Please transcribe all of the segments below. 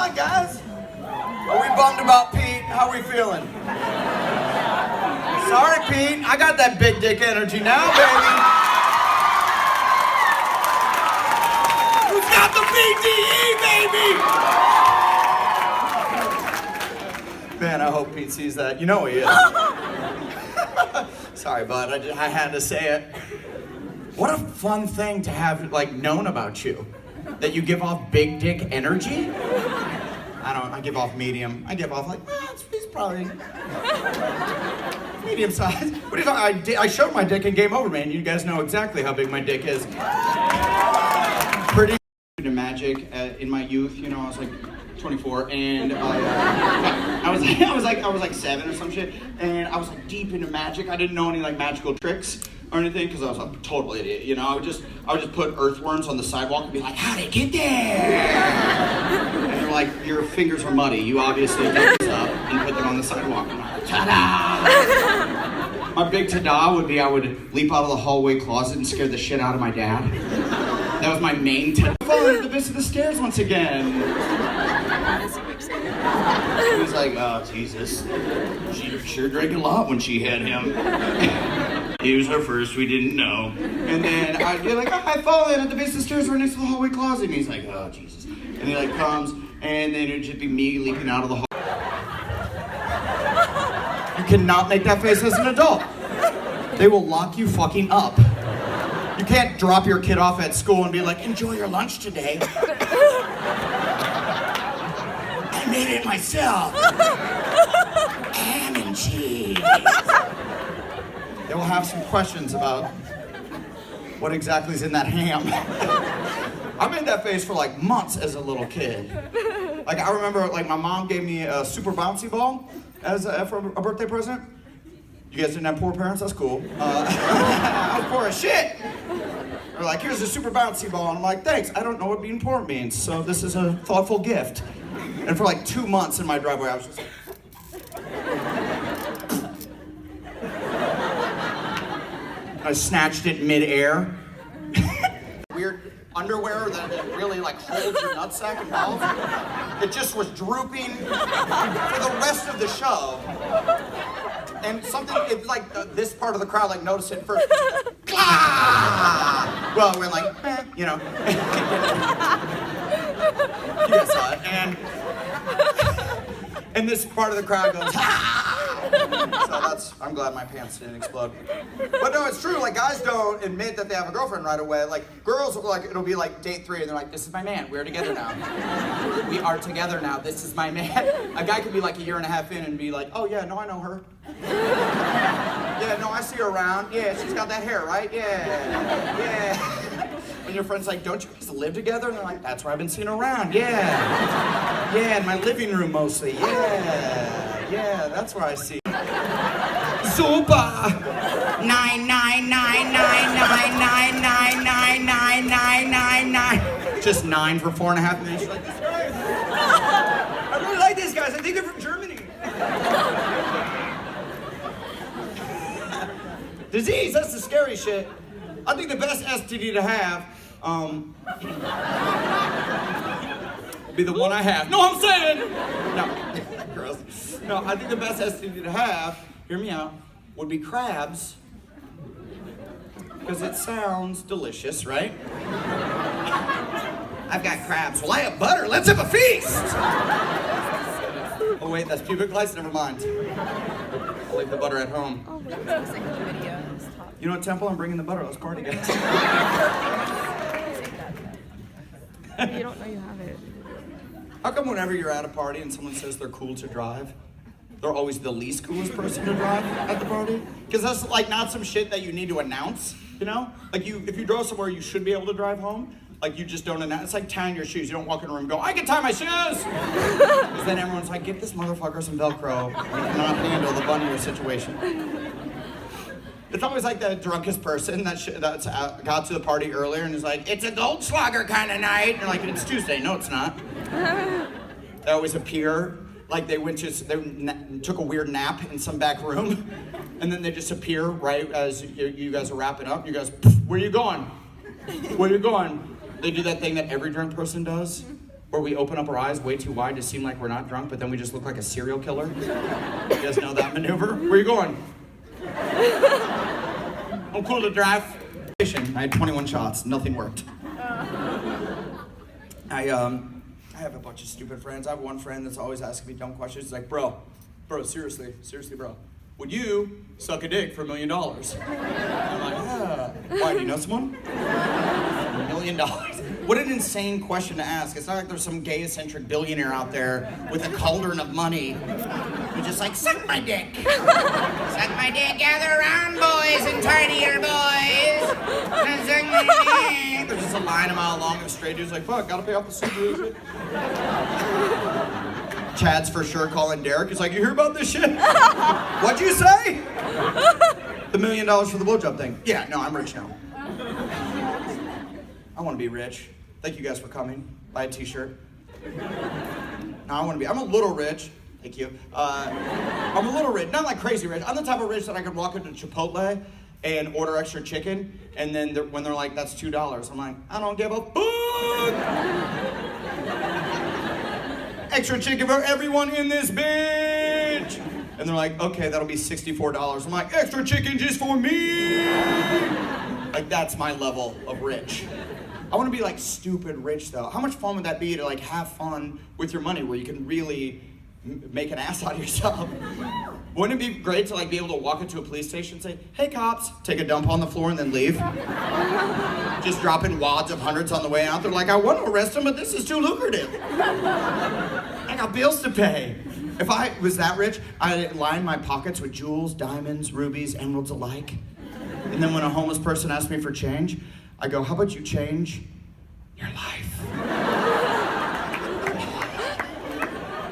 on, guys. Are we bummed about Pete? How are we feeling? Sorry, Pete. I got that big dick energy now, baby. Who's got the BDE, baby? Man, I hope Pete sees that. You know he is. Sorry, bud. I had to say it. What a fun thing to have, like, known about you. That you give off big dick energy? I give off medium. I give off like, he's probably medium size. What are you talking? I showed my dick in Game Over, man. You guys know exactly how big my dick is. Pretty into magic in my youth. You know, I was like 24, and I was like 7 or some shit, and I was like deep into magic. I didn't know any like magical tricks or anything because I was a total idiot. You know, I would just put earthworms on the sidewalk and be like, how'd it get there? And they're like, your fingers are muddy. You obviously dug this up and put them on the sidewalk. And I'm like, ta-da! My big ta-da would be I would leap out of the hallway closet and scare the shit out of my dad. That was my main ta-da. Falling at the base of the stairs once again. He was like, oh, Jesus. She sure drank a lot when she had him. He was her first, we didn't know. And then I'd be like, I fall in at the base of the stairs right next to the hallway closet. And he's like, oh, Jesus. And he like comes, and then it'd just be me leaping out of the hallway. You cannot make that face as an adult. They will lock you fucking up. You can't drop your kid off at school and be like, enjoy your lunch today. I made it myself. Ham and cheese. They will have some questions about what exactly is in that ham. I made that face for like months as a little kid. Like I remember, like my mom gave me a super bouncy ball as for a birthday present. You guys didn't have poor parents? That's cool. I was poor as shit. They're like, here's a super bouncy ball. And I'm like, thanks. I don't know what being poor means, so this is a thoughtful gift. And for like 2 months in my driveway, I was just like, I snatched it mid-air. Weird underwear that really like holds your nutsack and balls. It just was drooping for the rest of the show. And something, it's like this part of the crowd like noticed it first. Well, we're like, you know. You guys saw it. And this part of the crowd goes, So I'm glad my pants didn't explode. But no, it's true, like guys don't admit that they have a girlfriend right away. Like girls, like it'll be like date 3 and they're like, this is my man, we're together now. We are together now, this is my man. A guy could be like a year and a half in and be like, oh yeah, no, I know her. Yeah, no, I see her around. Yeah, she's got that hair, right? Yeah. And your friend's like, don't you guys live together? And they're like, that's where I've been seeing her around, yeah. Yeah, in my living room mostly, yeah, that's where I see. Super! 9999999999999. Just 9 for 4.5 minutes. You're like, this guy. I really like these guys. I think they're from Germany. Disease, that's the scary shit. I think the best STD to have, would be the one I have. No, I'm saying! No, gross. No, I think the best STD to have, hear me out, would be crabs. Because it sounds delicious, right? I've got crabs. Well, I have butter. Let's have a feast! Oh wait, that's pubic lice? Never mind. I'll leave the butter at home. Oh, we're posting the video. You know what, Temple? I'm bringing the butter. Let's party, guys. You don't know you have it. How come whenever you're at a party and someone says they're cool to drive, they're always the least coolest person to drive at the party? Because that's like not some shit that you need to announce, you know? Like if you drove somewhere you should be able to drive home, like you just don't announce. It's like tying your shoes. You don't walk in a room and go, I can tie my shoes! Because then everyone's like, get this motherfucker some Velcro. You cannot handle the bunnier situation. It's always like the drunkest person that's got to the party earlier and is like, it's a Goldschlager kind of night. And like, it's Tuesday. No, it's not. They always appear like they took a weird nap in some back room. And then they just appear right as you guys are wrapping up. You guys, where you going? Where you going? They do that thing that every drunk person does. Or we open up our eyes way too wide to seem like we're not drunk, but then we just look like a serial killer. You guys know that maneuver? Where you going? I'm cool to drive. I had 21 shots, nothing worked. I have a bunch of stupid friends. I have one friend that's always asking me dumb questions. He's like, bro, seriously, bro. Would you suck a dick for $1 million? I'm like, yeah. Why, do you know someone? $1 million. What an insane question to ask. It's not like there's some gay eccentric billionaire out there with a cauldron of money who's just like, suck my dick. Suck my dick, gather around, boys, and tidier boys. Suck my dick. There's just a line a mile long of straight dudes like, fuck, gotta pay off the Subaru. Chad's for sure calling Derek. He's like, you hear about this shit? What'd you say? The $1 million for the blowjob thing. Yeah, no, I'm rich now. I want to be rich. Thank you guys for coming. Buy a t-shirt. No, I'm a little rich. Thank you. I'm a little rich, not like crazy rich. I'm the type of rich that I could walk into Chipotle and order extra chicken, and then when they're like, that's $2, I'm like, I don't give a fuck. Extra chicken for everyone in this bitch. And they're like, okay, that'll be $64. I'm like, extra chicken just for me. Like, that's my level of rich. I want to be like stupid rich though. How much fun would that be to like have fun with your money where you can really make an ass out of yourself? Wouldn't it be great to like be able to walk into a police station and say, hey cops, take a dump on the floor and then leave? Just dropping wads of hundreds on the way out. They're like, I want to arrest him, but this is too lucrative. I got bills to pay. If I was that rich, I'd line my pockets with jewels, diamonds, rubies, emeralds alike. And then when a homeless person asks me for change, I go, how about you change your life?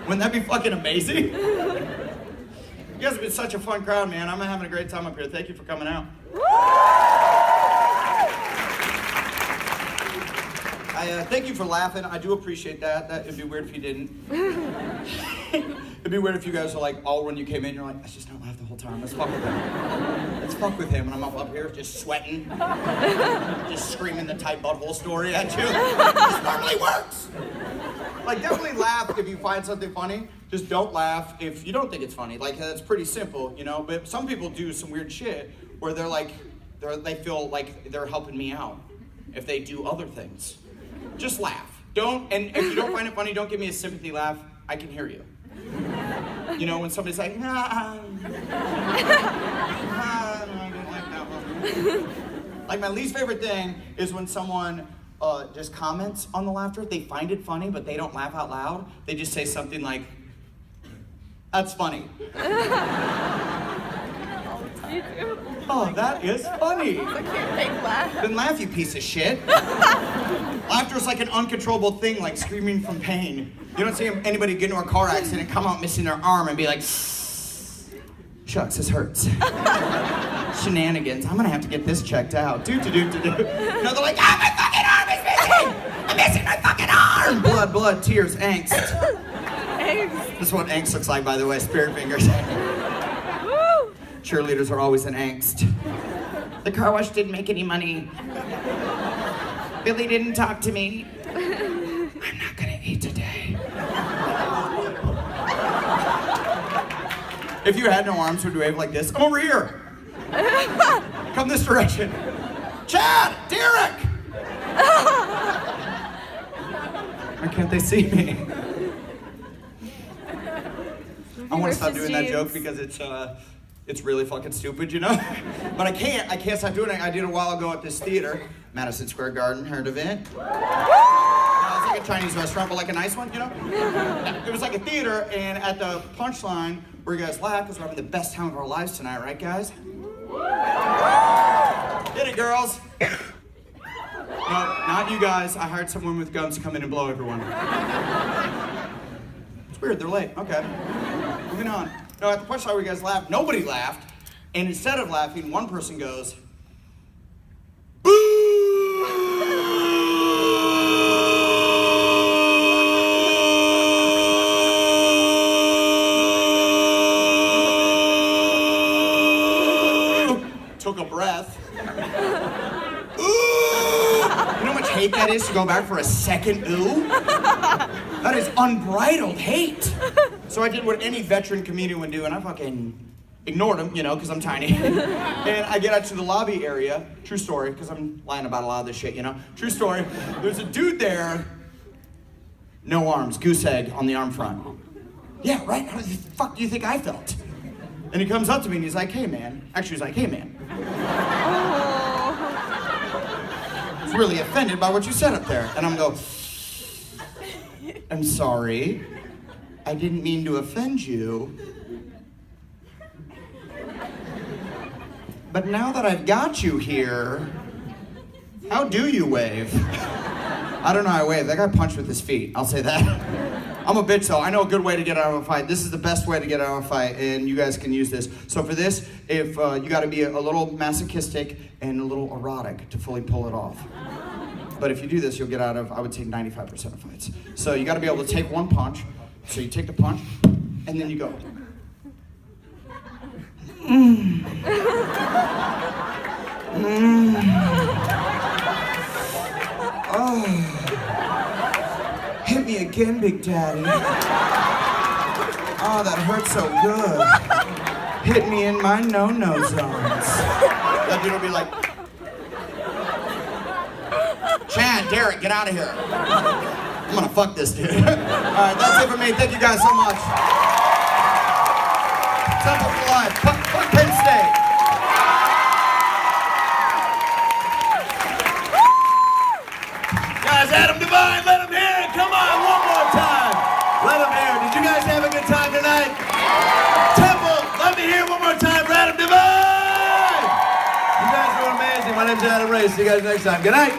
Wouldn't that be fucking amazing? You guys have been such a fun crowd, man. I'm having a great time up here. Thank you for coming out. Thank you for laughing. I do appreciate that. It'd be weird if you didn't. It'd be weird if you guys are like, all when you came in, you're like, let's just not laugh the whole time. Let's fuck with him. Let's fuck with him. And I'm up here just sweating, just screaming the tight butthole story at you. This normally works. Like, definitely laugh if you find something funny. Just don't laugh if you don't think it's funny. Like, that's pretty simple, you know? But some people do some weird shit where they're like, they feel like they're helping me out if they do other things. Just laugh. And if you don't find it funny, don't give me a sympathy laugh. I can hear you. You know, when somebody's like, nah, I don't like that one. Like, my least favorite thing is when someone just comments on the laughter. They find it funny, but they don't laugh out loud. They just say something like, that's funny. Oh, that is funny. It's a cute fake laugh. Then laugh, you piece of shit. Laughter's like an uncontrollable thing, like screaming from pain. You don't see anybody get into a car accident and come out missing their arm and be like, shucks, this hurts. Shenanigans. I'm gonna have to get this checked out. No, they're like, ah, my fucking arm is missing! I'm missing my fucking arm! Blood, tears, angst. Angst. This is what angst looks like, by the way, spirit fingers. Woo! Cheerleaders are always in angst. The car wash didn't make any money. Billy didn't talk to me. I'm not gonna eat today. If you had no arms, would you wave like this? I'm over here. Come this direction. Chad, Derek. Why can't they see me? I want to stop doing that joke because it's really fucking stupid, you know? But I can't stop doing it. I did it a while ago at this theater, Madison Square Garden, heard of it? It's like a Chinese restaurant, but like a nice one, you know? It was like a theater, and at the punchline, where you guys laugh, because we're having the best time of our lives tonight, right, guys? Get it, girls. No, not you guys. I hired someone with guns to come in and blow everyone. It's weird, they're late. Okay. Moving on. No, at the punchline where you guys laughed, nobody laughed. And instead of laughing, one person goes, boo! Took a breath. Ooh! You know how much hate that is to go back for a second ooh? that is unbridled hate. So I did what any veteran comedian would do, and I fucking ignored him, you know, because I'm tiny. And I get out to the lobby area, true story, because I'm lying about a lot of this shit, you know. True story. There's a dude there, no arms, goose egg on the arm front. Yeah, right? How the fuck do you think I felt? And he comes up to me and he's like, hey man. Actually, he's like, hey man. I was really offended by what you said up there. And I'm going, I'm sorry. I didn't mean to offend you. But now that I've got you here, how do you wave? I don't know how I wave. That guy punched with his feet. I'll say that. I'm a bitch though. I know a good way to get out of a fight. This is the best way to get out of a fight, and you guys can use this. So for this, if you got to be a little masochistic and a little erotic to fully pull it off. But if you do this, you'll get out of, I would say, 95% of fights. So you got to be able to take one punch. So you take the punch, and then you go. Oh. Hit me again, Big Daddy. Oh, that hurt so good. Hit me in my no-no zones. That dude will be like, Chad, Derek, get out of here. I'm gonna fuck this dude. All right, that's it for me. Thank you guys so much. Temple for life. Fuck Penn State. Guys, Adam Devine, let him hear it. Come on, one more time. Let him hear it. Did you guys have a good time tonight? Temple, let me hear it one more time for Adam Devine. You guys were amazing. My name's Adam Ray. See you guys next time. Good night.